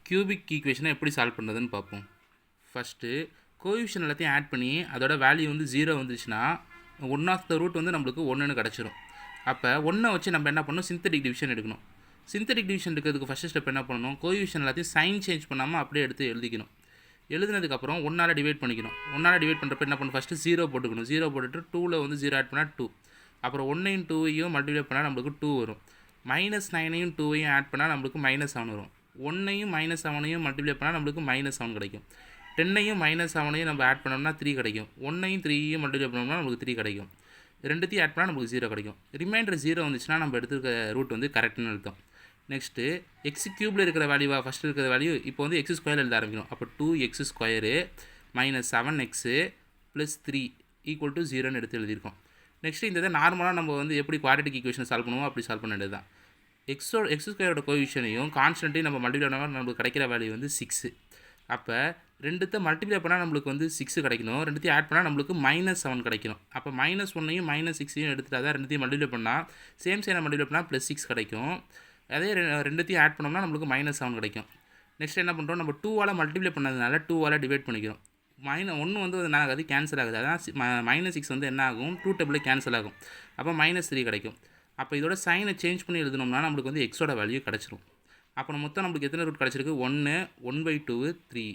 Cubic ஈக்குவேஷனை எப்படி solve பண்ணுறதுன்னு பார்ப்போம். ஃபஸ்ட்டு கோஎஃபிஷியன்ட் எல்லாத்தையும் ஆட் பண்ணி அதோட வேல்யூ வந்து 0 வந்துச்சுன்னா ஒன் ஆஃப் த ரூட் வந்து நம்மளுக்கு 1ன்னு கிடச்சிரும். அப்போ 1 வச்சு நம்ம என்ன பண்ணணும், சிந்தட்டிக் டிவிஷன் எடுக்கணும். சிந்தட்டிக் டிவிஷன் எடுக்கிறதுக்கு ஃபஸ்ட்டு ஸ்டெப் என்ன பண்ணணும், கோஎஃபிஷியன்ட் எல்லாத்தையும் சைன் சேஞ்ச் பண்ணாமல் அப்படியே எடுத்து எழுதிக்கணும். எழுதினதுக்கப்புறம் 1ஆல் டிவைட் பண்ணிக்கணும். 1ஆல் டிவைட் பண்ணுறப்ப என்ன பண்ணணும், ஃபஸ்ட்டு 0 போட்டுக்கணும். 0 போட்டுட்டு 2ல் வந்து 0 ஆட் பண்ணால் 2. அப்புறம் 1ஐயும் 2ஐயும் மல்டிப்ளை பண்ணால் நம்மளுக்கு 2 வரும். -9ஐயும் 2ஐயும் ஆட் பண்ணால் நம்மளுக்கு -7 வரும். 1ஐயும் -7ஐயும் மல்டிப்ளை பண்ணால் நம்மளுக்கு -7 கிடைக்கும். 10ஐயும் -7ஐயும் நம்ம ஆட் பண்ணோம்னா 3 கிடைக்கும். 1ஐயும் 3ஐயும் மல்டிப்ளை பண்ணோம்னா நம்மளுக்கு 3 கிடைக்கும். ரெண்டுத்தையும் ஆட் பண்ணால் நம்மளுக்கு 0 கிடைக்கும். ரிமைண்டர் 0 வந்துச்சுன்னா நம்ம எடுத்துருக்க ரூட் வந்து கரெக்ட்னு அர்த்தம். நெக்ஸ்ட்டு எக்ஸ் க்யூபில் இருக்கிற வேல்யூவா ஃபஸ்ட்டு இருக்கிற வேல்யூ இப்போ வந்து எக்ஸ் ஸ்கொயர் எழுத ஆரம்பிக்கணும். அப்போ 2x ஸ்கொயரு -7x + 3 = 0ன்னு எடுத்து எழுதியிருக்கோம். நெக்ஸ்ட்டு இந்த இதை நார்மலாக நம்ம வந்து எப்படி குவாட்ரேட்டிக் ஈக்குவேஷன் சால்வ் பண்ணுவோம் அப்படி சால்வ் பண்ண வேண்டியது தான். எக்ஸ் ஸ்கொயரோட கோஎஃபிஷியனையும் கான்ஸ்டன்ட்டையும் நம்ம மல்டிப்ளை பண்ணால் நம்மளுக்கு கிடைக்கிற வேல்யூ வந்து 6. அப்போ ரெண்டுத்தை மல்டிப்ளை பண்ணால் நம்மளுக்கு வந்து 6 கிடைக்கணும். ரெண்டுத்தையும் ஆட் பண்ணால் நம்மளுக்கு -7 கிடைக்கணும். அப்போ -1ஐயும் -6ஐயும் எடுத்துகிட்டு தான் ரெண்டுத்தையும் மல்டிப்ளை பண்ணால் சேம் சைனை மல்டிப்ளை பண்ணால் +6 கிடைக்கும். அதே ரெண்டுத்தையும் ஆட் பண்ணோம்னா நம்மளுக்கு -7 கிடைக்கும். நெக்ஸ்ட் என்ன பண்ணுறோம், நம்ம 2ஆல் மல்டிப்ளை பண்ணதுனால 2ஆல் டிவைட் பண்ணிக்கிறோம். 1 வந்து அது கேன்சல் ஆகுது. அதான் -6 வந்து என்ன ஆகும், 2 டேபிளில் கேன்சல் ஆகும். அப்போ -3 கிடைக்கும். அப்போ இதோட சைனை சேஞ்ச் பண்ணி எழுதணும்னா நம்மளுக்கு வந்து எக்ஸோட வேல்யூ கிடச்சிரும். அப்போ மொத்தம் நம்மளுக்கு எத்தனை ரூட் கிடச்சிருக்கு, 1, 1/2, 3.